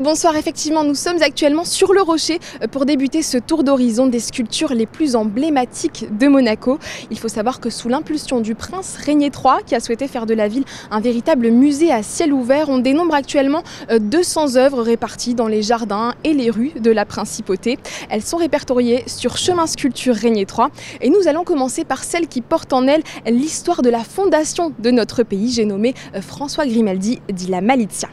Bonsoir, effectivement, nous sommes actuellement sur le Rocher pour débuter ce tour d'horizon des sculptures les plus emblématiques de Monaco. Il faut savoir que sous l'impulsion du prince Régnier III, qui a souhaité faire de la ville un véritable musée à ciel ouvert, on dénombre actuellement 200 œuvres réparties dans les jardins et les rues de la principauté. Elles sont répertoriées sur Chemin Sculpture Régnier III et nous allons commencer par celle qui porte en elle l'histoire de la fondation de notre pays. J'ai nommé François Grimaldi, dit la Malizia.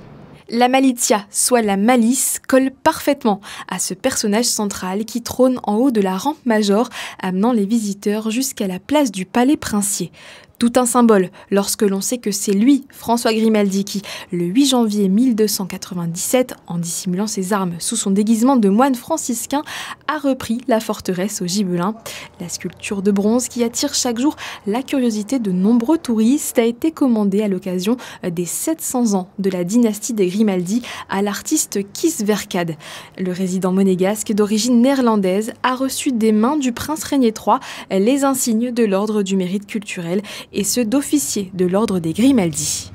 La Malizia, soit la malice, colle parfaitement à ce personnage central qui trône en haut de la rampe Major, amenant les visiteurs jusqu'à la place du palais princier. Tout un symbole lorsque l'on sait que c'est lui, François Grimaldi, qui, le 8 janvier 1297, en dissimulant ses armes sous son déguisement de moine franciscain, a repris la forteresse aux Gibelins. La sculpture de bronze qui attire chaque jour la curiosité de nombreux touristes a été commandée à l'occasion des 700 ans de la dynastie des Grimaldi à l'artiste Kees Verkade. Le résident monégasque d'origine néerlandaise a reçu des mains du prince Régnier III les insignes de l'ordre du mérite culturel et ceux d'officier de l'ordre des Grimaldi.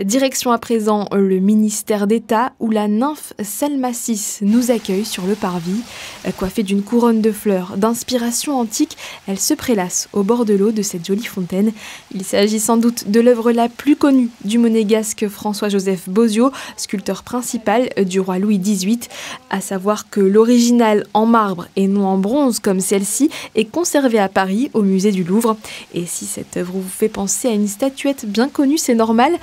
Direction à présent le ministère d'État où la nymphe Salmacis nous accueille sur le parvis. Coiffée d'une couronne de fleurs d'inspiration antique, elle se prélasse au bord de l'eau de cette jolie fontaine. Il s'agit sans doute de l'œuvre la plus connue du monégasque François-Joseph Bozio, sculpteur principal du roi Louis XVIII. À savoir que l'original en marbre et non en bronze comme celle-ci est conservée à Paris au musée du Louvre. Et si cette œuvre vous fait penser à une statuette bien connue, c'est normal.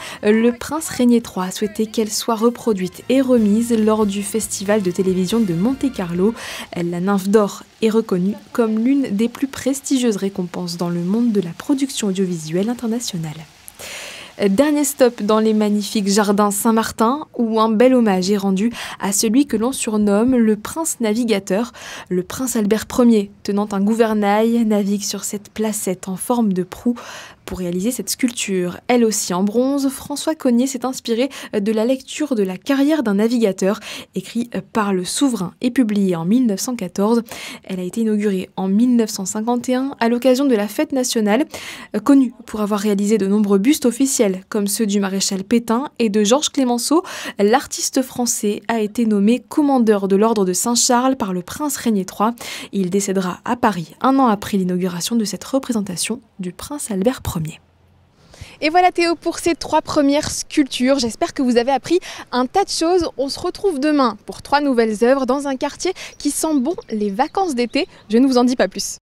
Le prince Régnier III a souhaité qu'elle soit reproduite et remise lors du festival de télévision de Monte-Carlo. La nymphe d'or est reconnue comme l'une des plus prestigieuses récompenses dans le monde de la production audiovisuelle internationale. Dernier stop dans les magnifiques jardins Saint-Martin où un bel hommage est rendu à celui que l'on surnomme le prince navigateur. Le prince Albert Ier, tenant un gouvernail, navigue sur cette placette en forme de proue. Pour réaliser cette sculpture, elle aussi en bronze, François Cogniet s'est inspiré de la lecture de la carrière d'un navigateur, écrit par le souverain et publié en 1914. Elle a été inaugurée en 1951 à l'occasion de la fête nationale, connue pour avoir réalisé de nombreux bustes officiels comme ceux du maréchal Pétain et de Georges Clémenceau. L'artiste français a été nommé commandeur de l'ordre de Saint-Charles par le prince Régnier III. Il décédera à Paris un an après l'inauguration de cette représentation du prince Albert Ier. Et voilà Théo pour ces 3 premières sculptures. J'espère que vous avez appris un tas de choses. On se retrouve demain pour 3 nouvelles œuvres dans un quartier qui sent bon les vacances d'été. Je ne vous en dis pas plus.